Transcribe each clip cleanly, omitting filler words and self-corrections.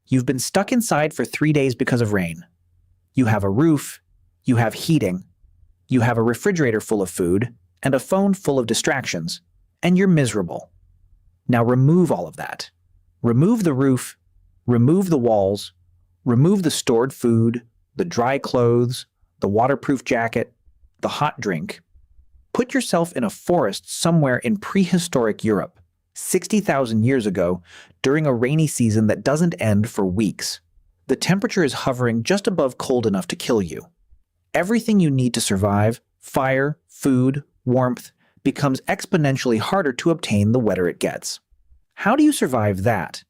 You've been stuck inside for 3 days because of rain. You have a roof, you have heating, you have a refrigerator full of food, and a phone full of distractions, and you're miserable. Now remove all of that. Remove the roof, remove the walls, remove the stored food, the dry clothes, the waterproof jacket, the hot drink. Put yourself in a forest somewhere in prehistoric Europe, 60,000 years ago, during a rainy season that doesn't end for weeks. The temperature is hovering just above cold enough to kill you. Everything you need to survive, fire, food, warmth, becomes exponentially harder to obtain the wetter it gets. How do you survive that?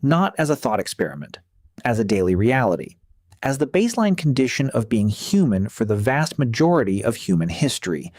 Not as a thought experiment, as a daily reality, as the baseline condition of being human for the vast majority of human history.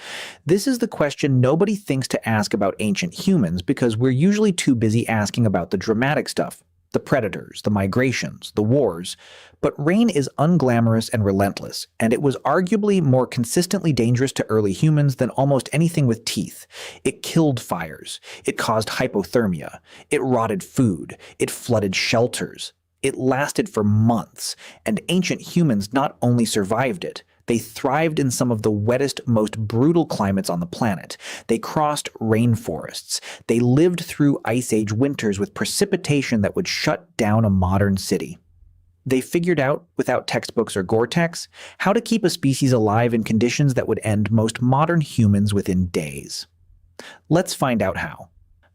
This is the question nobody thinks to ask about ancient humans because we're usually too busy asking about the dramatic stuff, the predators, the migrations, the wars. But rain is unglamorous and relentless, and it was arguably more consistently dangerous to early humans than almost anything with teeth. It killed fires. It caused hypothermia. It rotted food. It flooded shelters. It lasted for months, and ancient humans not only survived it, they thrived in some of the wettest, most brutal climates on the planet. They crossed rainforests. They lived through Ice Age winters with precipitation that would shut down a modern city. They figured out, without textbooks or Gore-Tex, how to keep a species alive in conditions that would end most modern humans within days. Let's find out how.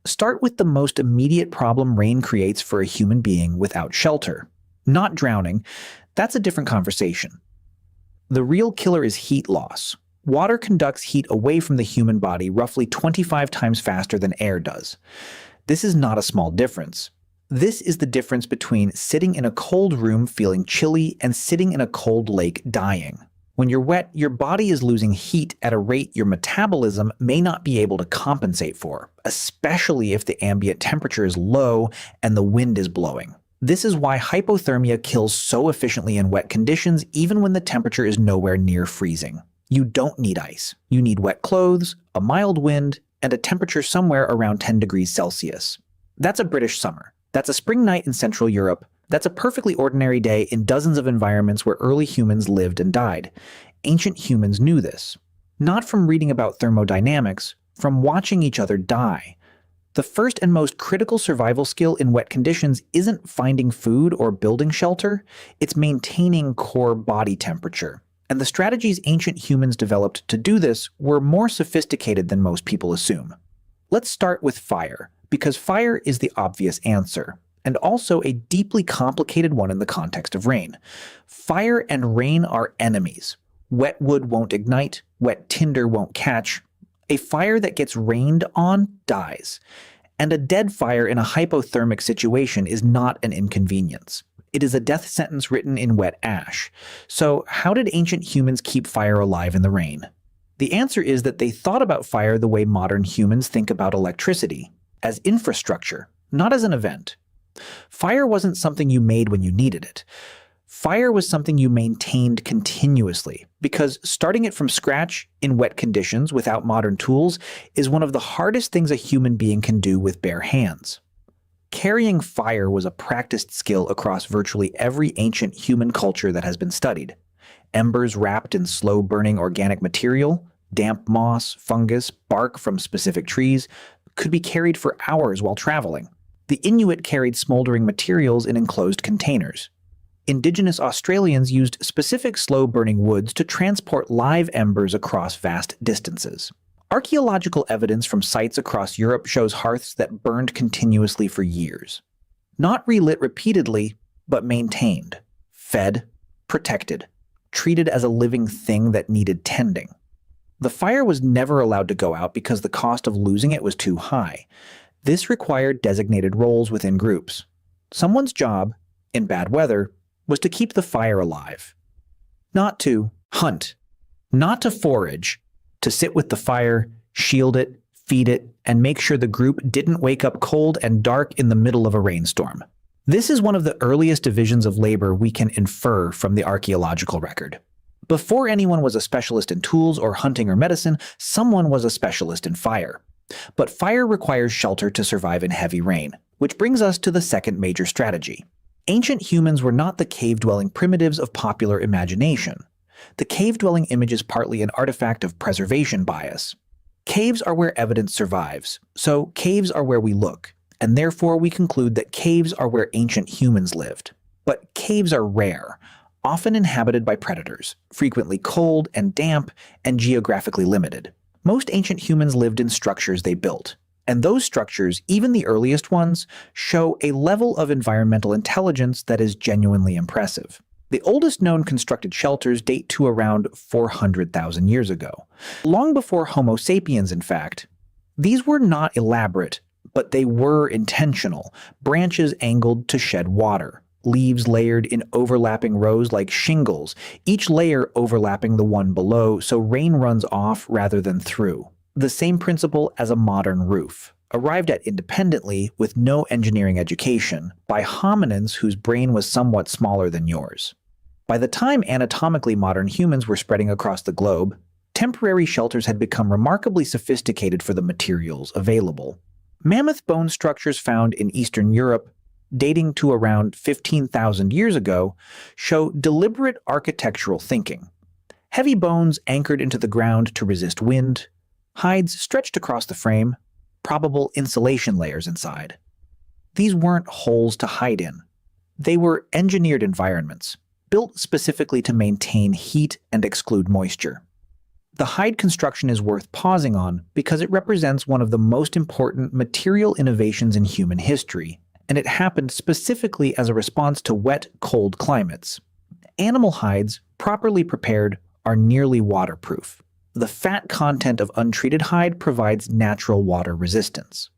Start with the most immediate problem rain creates for a human being without shelter. Not drowning. That's a different conversation. The real killer is heat loss. Water conducts heat away from the human body roughly 25 times faster than air does. This is not a small difference. This is the difference between sitting in a cold room feeling chilly and sitting in a cold lake dying. When you're wet, your body is losing heat at a rate your metabolism may not be able to compensate for, especially if the ambient temperature is low and the wind is blowing. This is why hypothermia kills so efficiently in wet conditions even when the temperature is nowhere near freezing. You don't need ice. You need wet clothes, a mild wind, and a temperature somewhere around 10 degrees Celsius. That's a British summer. That's a spring night in Central Europe. That's a perfectly ordinary day in dozens of environments where early humans lived and died. Ancient humans knew this. Not from reading about thermodynamics, from watching each other die. The first and most critical survival skill in wet conditions isn't finding food or building shelter, it's maintaining core body temperature. And the strategies ancient humans developed to do this were more sophisticated than most people assume. Let's start with fire, because fire is the obvious answer, and also a deeply complicated one in the context of rain. Fire and rain are enemies. Wet wood won't ignite, wet tinder won't catch. A fire that gets rained on dies. And a dead fire in a hypothermic situation is not an inconvenience. It is a death sentence written in wet ash. So how did ancient humans keep fire alive in the rain? The answer is that they thought about fire the way modern humans think about electricity, as infrastructure, not as an event. Fire wasn't something you made when you needed it. Fire was something you maintained continuously, because starting it from scratch in wet conditions without modern tools is one of the hardest things a human being can do with bare hands. Carrying fire was a practiced skill across virtually every ancient human culture that has been studied. Embers wrapped in slow-burning organic material, damp moss, fungus, bark from specific trees, could be carried for hours while traveling. The Inuit carried smoldering materials in enclosed containers. Indigenous Australians used specific slow-burning woods to transport live embers across vast distances. Archaeological evidence from sites across Europe shows hearths that burned continuously for years. Not relit repeatedly, but maintained, fed, protected, treated as a living thing that needed tending. The fire was never allowed to go out because the cost of losing it was too high. This required designated roles within groups. Someone's job, in bad weather, was to keep the fire alive. Not to hunt, not to forage, to sit with the fire, shield it, feed it, and make sure the group didn't wake up cold and dark in the middle of a rainstorm. This is one of the earliest divisions of labor we can infer from the archaeological record. Before anyone was a specialist in tools or hunting or medicine, someone was a specialist in fire. But fire requires shelter to survive in heavy rain, which brings us to the second major strategy: Ancient humans were not the cave-dwelling primitives of popular imagination. The cave-dwelling image is partly an artifact of preservation bias. Caves are where evidence survives, so caves are where we look, and therefore we conclude that caves are where ancient humans lived. But caves are rare, often inhabited by predators, frequently cold and damp and geographically limited. Most ancient humans lived in structures they built, and those structures, even the earliest ones, show a level of environmental intelligence that is genuinely impressive. The oldest known constructed shelters date to around 400,000 years ago, long before Homo sapiens, in fact. These were not elaborate, but they were intentional, branches angled to shed water, leaves layered in overlapping rows like shingles, each layer overlapping the one below so rain runs off rather than through. The same principle as a modern roof, arrived at independently with no engineering education by hominins whose brain was somewhat smaller than yours. By the time anatomically modern humans were spreading across the globe, temporary shelters had become remarkably sophisticated for the materials available. Mammoth bone structures found in Eastern Europe, dating to around 15,000 years ago, show deliberate architectural thinking. Heavy bones anchored into the ground to resist wind, hides stretched across the frame, probable insulation layers inside. These weren't holes to hide in. They were engineered environments, built specifically to maintain heat and exclude moisture. The hide construction is worth pausing on because it represents one of the most important material innovations in human history, and it happened specifically as a response to wet, cold climates. Animal hides, properly prepared, are nearly waterproof. The fat content of untreated hide provides natural water resistance.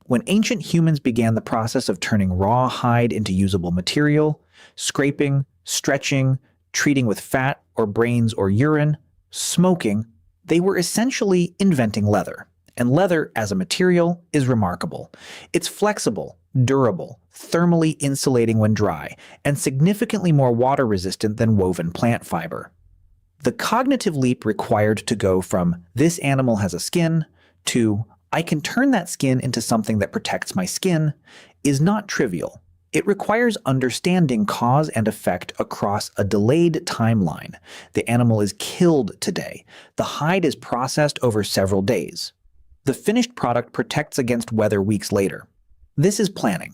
When ancient humans began the process of turning raw hide into usable material, scraping, stretching, treating with fat or brains or urine, smoking, they were essentially inventing leather. And leather, as a material, is remarkable. It's flexible, durable, thermally insulating when dry, and significantly more water-resistant than woven plant fiber. The cognitive leap required to go from "this animal has a skin" to "I can turn that skin into something that protects my skin" is not trivial. It requires understanding cause and effect across a delayed timeline. The animal is killed today. The hide is processed over several days. The finished product protects against weather weeks later. This is planning.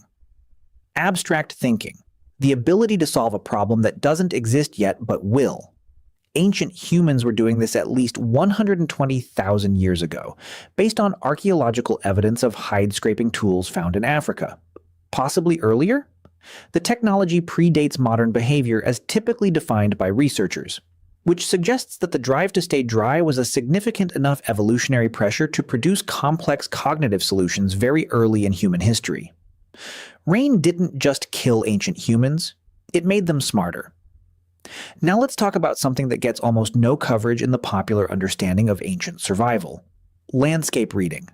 Abstract thinking. The ability to solve a problem that doesn't exist yet but will. Ancient humans were doing this at least 120,000 years ago, based on archaeological evidence of hide-scraping tools found in Africa. Possibly earlier? The technology predates modern behavior as typically defined by researchers, which suggests that the drive to stay dry was a significant enough evolutionary pressure to produce complex cognitive solutions very early in human history. Rain didn't just kill ancient humans, it made them smarter. Now let's talk about something that gets almost no coverage in the popular understanding of ancient survival. Landscape reading.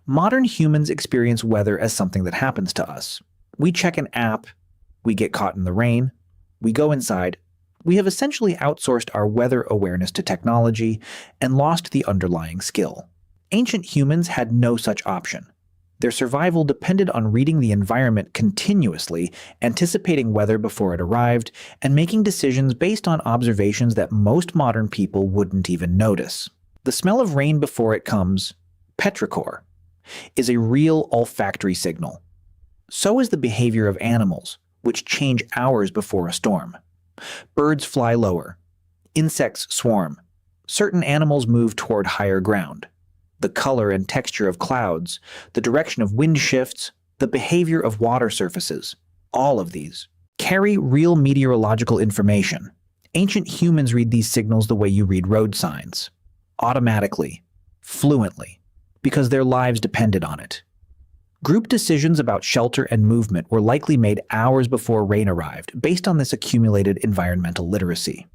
Modern humans experience weather as something that happens to us. We check an app, we get caught in the rain, we go inside. We have essentially outsourced our weather awareness to technology and lost the underlying skill. Ancient humans had no such option. Their survival depended on reading the environment continuously, anticipating weather before it arrived, and making decisions based on observations that most modern people wouldn't even notice. The smell of rain before it comes, petrichor, is a real olfactory signal. So is the behavior of animals, which change hours before a storm. Birds fly lower. Insects swarm. Certain animals move toward higher ground. The color and texture of clouds, the direction of wind shifts, the behavior of water surfaces, all of these carry real meteorological information. Ancient humans read these signals the way you read road signs. Automatically, fluently, because their lives depended on it. Group decisions about shelter and movement were likely made hours before rain arrived, based on this accumulated environmental literacy.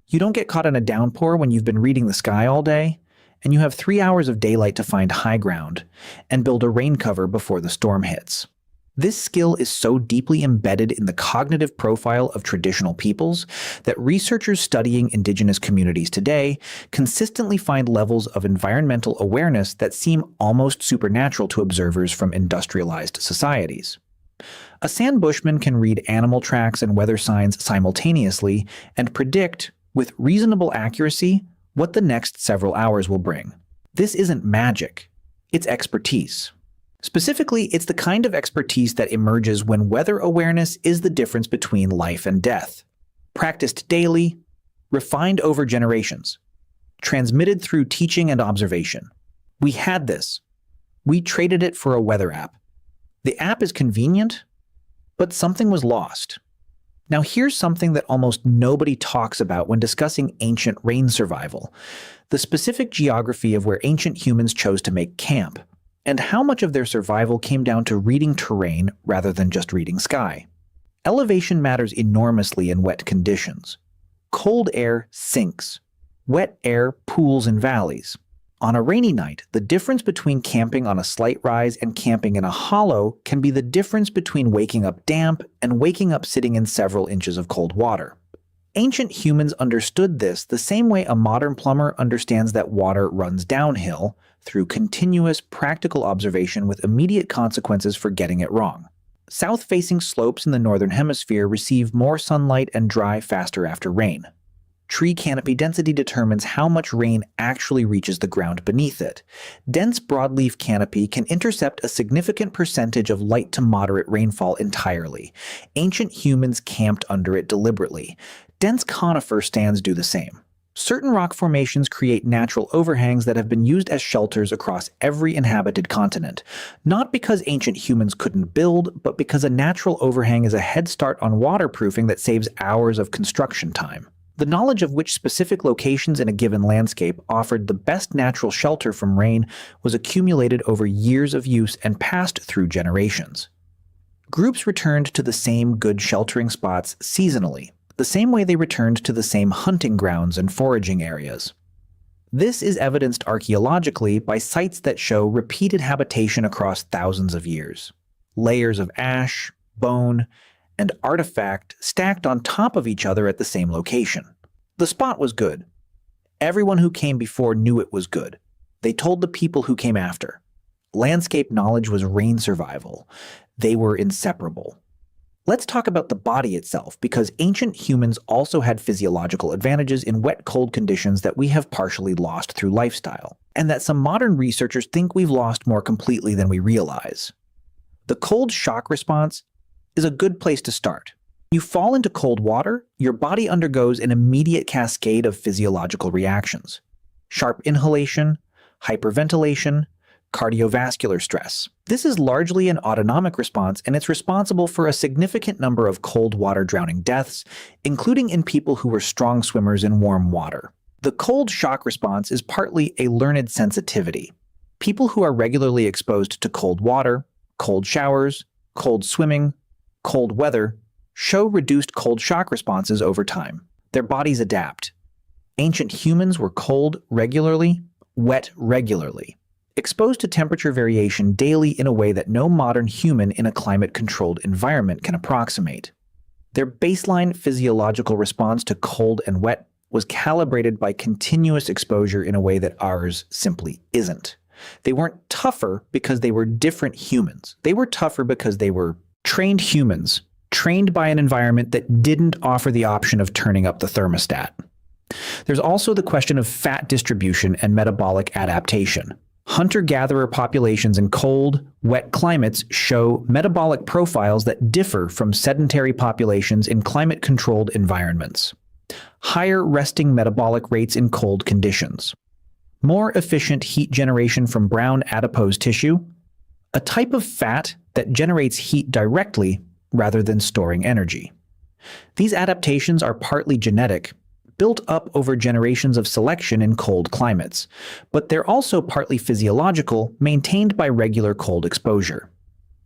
You don't get caught in a downpour when you've been reading the sky all day, and you have 3 hours of daylight to find high ground and build a rain cover before the storm hits. This skill is so deeply embedded in the cognitive profile of traditional peoples that researchers studying indigenous communities today consistently find levels of environmental awareness that seem almost supernatural to observers from industrialized societies. A sand bushman can read animal tracks and weather signs simultaneously and predict, with reasonable accuracy, what the next several hours will bring. This isn't magic, it's expertise. Specifically, it's the kind of expertise that emerges when weather awareness is the difference between life and death. Practiced daily, refined over generations, transmitted through teaching and observation. We had this. We traded it for a weather app. The app is convenient, but something was lost. Now here's something that almost nobody talks about when discussing ancient rain survival: the specific geography of where ancient humans chose to make camp, and how much of their survival came down to reading terrain rather than just reading sky. Elevation matters enormously in wet conditions. Cold air sinks. Wet air pools in valleys. On a rainy night, the difference between camping on a slight rise and camping in a hollow can be the difference between waking up damp and waking up sitting in several inches of cold water. Ancient humans understood this the same way a modern plumber understands that water runs downhill, through continuous, practical observation with immediate consequences for getting it wrong. South-facing slopes in the northern hemisphere receive more sunlight and dry faster after rain. Tree canopy density determines how much rain actually reaches the ground beneath it. Dense broadleaf canopy can intercept a significant percentage of light to moderate rainfall entirely. Ancient humans camped under it deliberately. Dense conifer stands do the same. Certain rock formations create natural overhangs that have been used as shelters across every inhabited continent, not because ancient humans couldn't build, but because a natural overhang is a head start on waterproofing that saves hours of construction time. The knowledge of which specific locations in a given landscape offered the best natural shelter from rain was accumulated over years of use and passed through generations. Groups returned to the same good sheltering spots seasonally, the same way they returned to the same hunting grounds and foraging areas. This is evidenced archaeologically by sites that show repeated habitation across thousands of years. Layers of ash, bone, and artifact stacked on top of each other at the same location. The spot was good. Everyone who came before knew it was good. They told the people who came after. Landscape knowledge was rain survival. They were inseparable. Let's talk about the body itself, because ancient humans also had physiological advantages in wet, cold conditions that we have partially lost through lifestyle, and that some modern researchers think we've lost more completely than we realize. The cold shock response is a good place to start. You fall into cold water, your body undergoes an immediate cascade of physiological reactions: sharp inhalation, hyperventilation, cardiovascular stress. This is largely an autonomic response, and it's responsible for a significant number of cold water drowning deaths, including in people who were strong swimmers in warm water. The cold shock response is partly a learned sensitivity. People who are regularly exposed to cold water, cold showers, cold swimming, cold weather show reduced cold shock responses over time. Their bodies adapt. Ancient humans were cold regularly, wet regularly, exposed to temperature variation daily in a way that no modern human in a climate-controlled environment can approximate. Their baseline physiological response to cold and wet was calibrated by continuous exposure in a way that ours simply isn't. They weren't tougher because they were different humans. They were tougher because they were trained humans, trained by an environment that didn't offer the option of turning up the thermostat. There's also the question of fat distribution and metabolic adaptation. Hunter-gatherer populations in cold, wet climates show metabolic profiles that differ from sedentary populations in climate-controlled environments. Higher resting metabolic rates in cold conditions. More efficient heat generation from brown adipose tissue. A type of fat that generates heat directly rather than storing energy. These adaptations are partly genetic, built up over generations of selection in cold climates, but they're also partly physiological, maintained by regular cold exposure.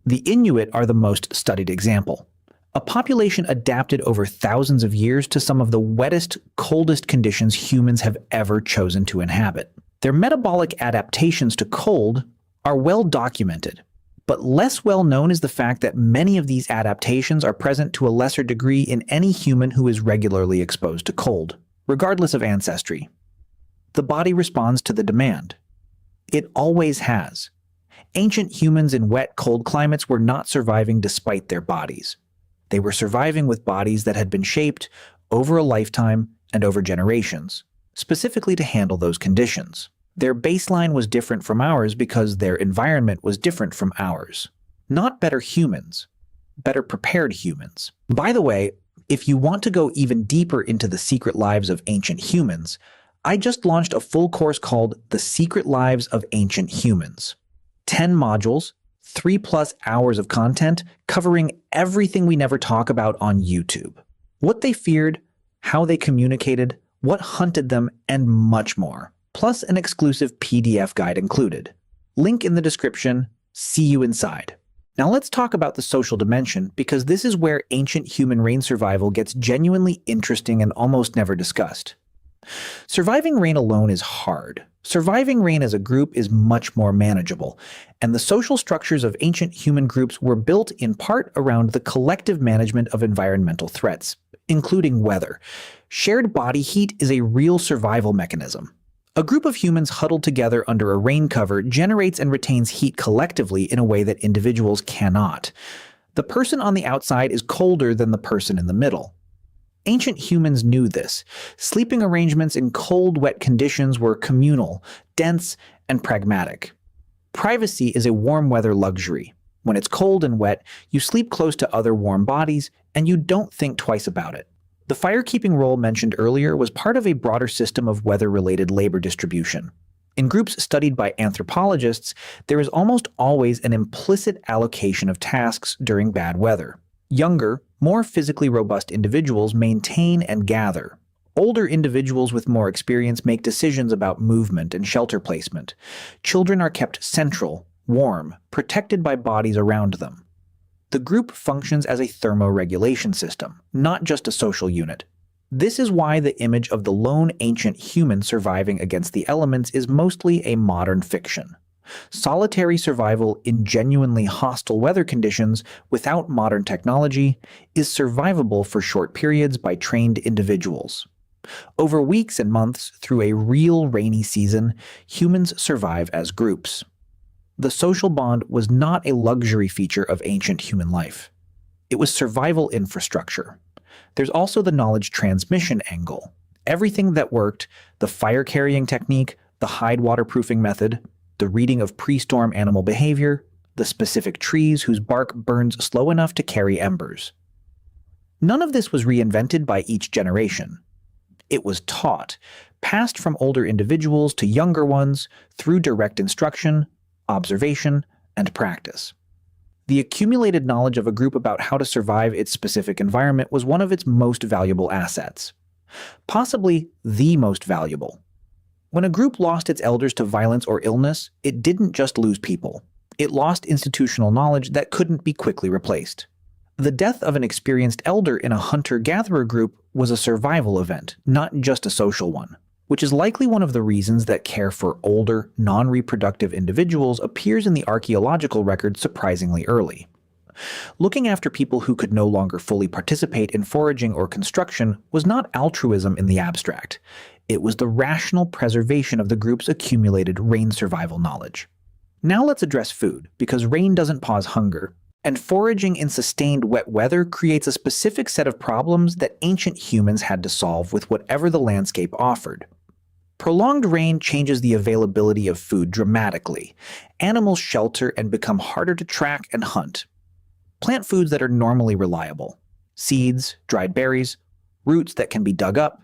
The Inuit are the most studied example. A population adapted over thousands of years to some of the wettest, coldest conditions humans have ever chosen to inhabit. Their metabolic adaptations to cold are well documented, but less well known is the fact that many of these adaptations are present to a lesser degree in any human who is regularly exposed to cold, regardless of ancestry. The body responds to the demand. It always has. Ancient humans in wet, cold climates were not surviving despite their bodies. They were surviving with bodies that had been shaped over a lifetime and over generations, specifically to handle those conditions. Their baseline was different from ours because their environment was different from ours. Not better humans, better prepared humans. By the way, if you want to go even deeper into the secret lives of ancient humans, I just launched a full course called The Secret Lives of Ancient Humans. 10 modules, 3+ hours of content covering everything we never talk about on YouTube. What they feared, how they communicated, what hunted them, and much more. Plus an exclusive PDF guide included. Link in the description. See you inside. Now let's talk about the social dimension, because this is where ancient human rain survival gets genuinely interesting and almost never discussed. Surviving rain alone is hard. Surviving rain as a group is much more manageable, and the social structures of ancient human groups were built in part around the collective management of environmental threats, including weather. Shared body heat is a real survival mechanism. A group of humans huddled together under a rain cover generates and retains heat collectively in a way that individuals cannot. The person on the outside is colder than the person in the middle. Ancient humans knew this. Sleeping arrangements in cold, wet conditions were communal, dense, and pragmatic. Privacy is a warm weather luxury. When it's cold and wet, you sleep close to other warm bodies, and you don't think twice about it. The firekeeping role mentioned earlier was part of a broader system of weather-related labor distribution. In groups studied by anthropologists, there is almost always an implicit allocation of tasks during bad weather. Younger, more physically robust individuals maintain and gather. Older individuals with more experience make decisions about movement and shelter placement. Children are kept central, warm, protected by bodies around them. The group functions as a thermoregulation system, not just a social unit. This is why the image of the lone ancient human surviving against the elements is mostly a modern fiction. Solitary survival in genuinely hostile weather conditions without modern technology is survivable for short periods by trained individuals. Over weeks and months through a real rainy season, humans survive as groups. The social bond was not a luxury feature of ancient human life. It was survival infrastructure. There's also the knowledge transmission angle. Everything that worked, the fire carrying technique, the hide waterproofing method, the reading of pre-storm animal behavior, the specific trees whose bark burns slow enough to carry embers. None of this was reinvented by each generation. It was taught, passed from older individuals to younger ones through direct instruction, observation, and practice. The accumulated knowledge of a group about how to survive its specific environment was one of its most valuable assets. Possibly the most valuable. When a group lost its elders to violence or illness, it didn't just lose people. It lost institutional knowledge that couldn't be quickly replaced. The death of an experienced elder in a hunter-gatherer group was a survival event, not just a social one, which is likely one of the reasons that care for older, non-reproductive individuals appears in the archaeological record surprisingly early. Looking after people who could no longer fully participate in foraging or construction was not altruism in the abstract. It was the rational preservation of the group's accumulated rain survival knowledge. Now let's address food, because rain doesn't pause hunger, and foraging in sustained wet weather creates a specific set of problems that ancient humans had to solve with whatever the landscape offered. Prolonged rain changes the availability of food dramatically. Animals shelter and become harder to track and hunt. Plant foods that are normally reliable, seeds, dried berries, roots that can be dug up,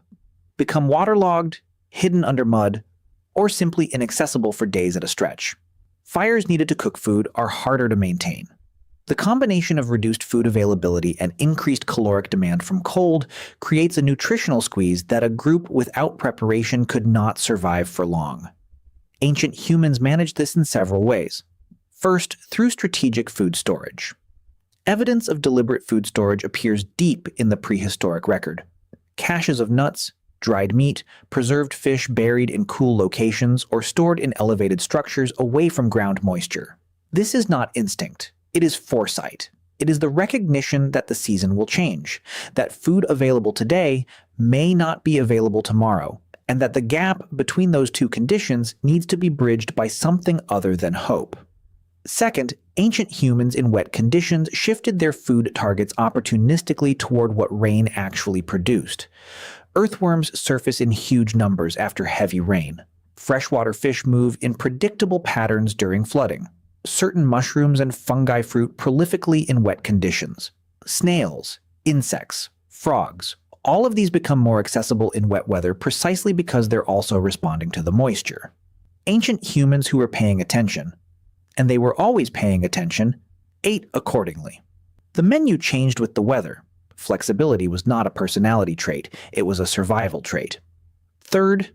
become waterlogged, hidden under mud, or simply inaccessible for days at a stretch. Fires needed to cook food are harder to maintain. The combination of reduced food availability and increased caloric demand from cold creates a nutritional squeeze that a group without preparation could not survive for long. Ancient humans managed this in several ways. First, through strategic food storage. Evidence of deliberate food storage appears deep in the prehistoric record. Caches of nuts, dried meat, preserved fish buried in cool locations or stored in elevated structures away from ground moisture. This is not instinct. It is foresight. It is the recognition that the season will change, that food available today may not be available tomorrow, and that the gap between those two conditions needs to be bridged by something other than hope. Second, ancient humans in wet conditions shifted their food targets opportunistically toward what rain actually produced. Earthworms surface in huge numbers after heavy rain. Freshwater fish move in predictable patterns during flooding. Certain mushrooms and fungi fruit prolifically in wet conditions. Snails, insects, frogs, all of these become more accessible in wet weather precisely because they're also responding to the moisture. Ancient humans who were paying attention, and they were always paying attention, ate accordingly. The menu changed with the weather. Flexibility was not a personality trait, it was a survival trait. Third,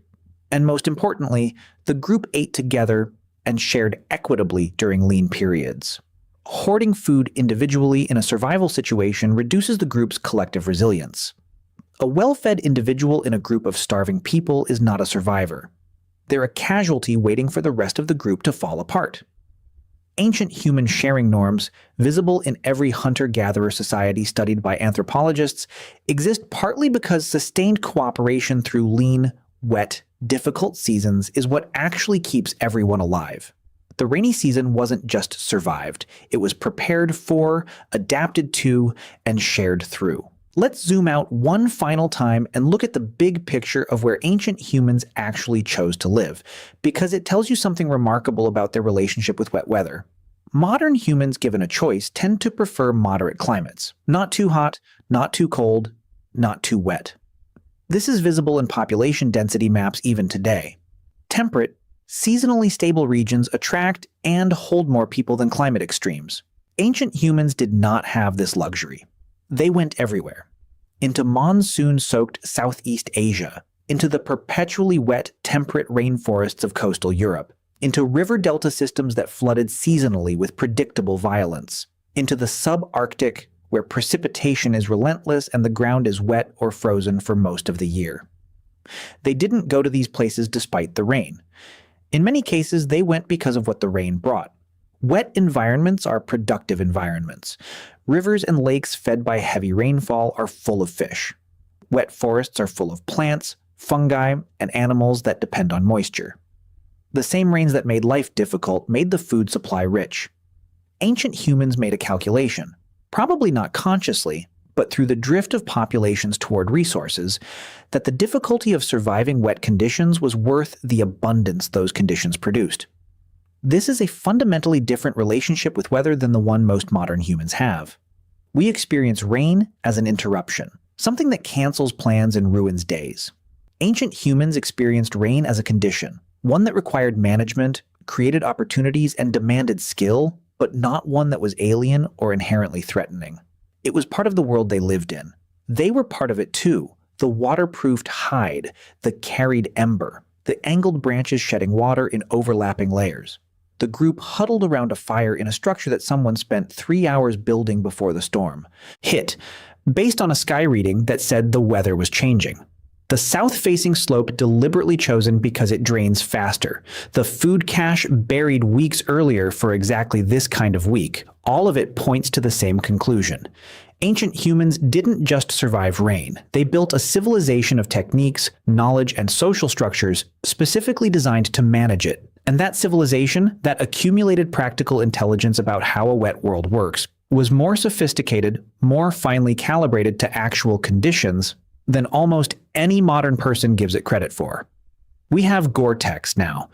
and most importantly, the group ate together and shared equitably during lean periods. Hoarding food individually in a survival situation reduces the group's collective resilience. A well-fed individual in a group of starving people is not a survivor. They're a casualty waiting for the rest of the group to fall apart. Ancient human sharing norms, visible in every hunter-gatherer society studied by anthropologists, exist partly because sustained cooperation through lean, wet, difficult seasons is what actually keeps everyone alive. The rainy season wasn't just survived, it was prepared for, adapted to, and shared through. Let's zoom out one final time and look at the big picture of where ancient humans actually chose to live, because it tells you something remarkable about their relationship with wet weather. Modern humans, given a choice, tend to prefer moderate climates. Not too hot, not too cold, not too wet. This is visible in population density maps even today. Temperate, seasonally stable regions attract and hold more people than climate extremes. Ancient humans did not have this luxury. They went everywhere. Into monsoon-soaked Southeast Asia, into the perpetually wet, temperate rainforests of coastal Europe, into river delta systems that flooded seasonally with predictable violence, into the subarctic, where precipitation is relentless and the ground is wet or frozen for most of the year. They didn't go to these places despite the rain. In many cases, they went because of what the rain brought. Wet environments are productive environments. Rivers and lakes fed by heavy rainfall are full of fish. Wet forests are full of plants, fungi, and animals that depend on moisture. The same rains that made life difficult made the food supply rich. Ancient humans made a calculation, probably not consciously, but through the drift of populations toward resources, that the difficulty of surviving wet conditions was worth the abundance those conditions produced. This is a fundamentally different relationship with weather than the one most modern humans have. We experience rain as an interruption, something that cancels plans and ruins days. Ancient humans experienced rain as a condition, one that required management, created opportunities, and demanded skill, but not one that was alien or inherently threatening. It was part of the world they lived in. They were part of it too, the waterproofed hide, the carried ember, the angled branches shedding water in overlapping layers. The group huddled around a fire in a structure that someone spent 3 hours building before the storm hit, based on a sky reading that said the weather was changing. The south-facing slope deliberately chosen because it drains faster. The food cache buried weeks earlier for exactly this kind of week. All of it points to the same conclusion. Ancient humans didn't just survive rain. They built a civilization of techniques, knowledge, and social structures specifically designed to manage it. And that civilization, that accumulated practical intelligence about how a wet world works, was more sophisticated, more finely calibrated to actual conditions than almost any modern person gives it credit for. We have Gore-Tex now.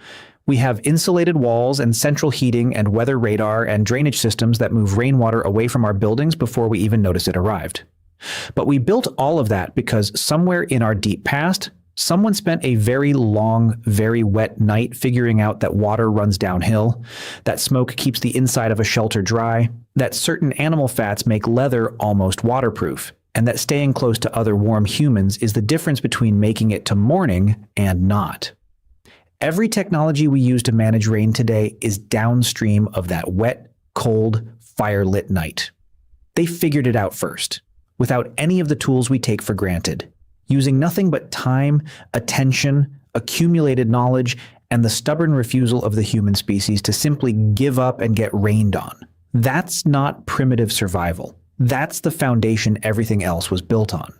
We have insulated walls and central heating and weather radar and drainage systems that move rainwater away from our buildings before we even notice it arrived. But we built all of that because somewhere in our deep past, someone spent a very long, very wet night figuring out that water runs downhill, that smoke keeps the inside of a shelter dry, that certain animal fats make leather almost waterproof, and that staying close to other warm humans is the difference between making it to morning and not. Every technology we use to manage rain today is downstream of that wet, cold, fire-lit night. They figured it out first, without any of the tools we take for granted, using nothing but time, attention, accumulated knowledge, and the stubborn refusal of the human species to simply give up and get rained on. That's not primitive survival. That's the foundation everything else was built on.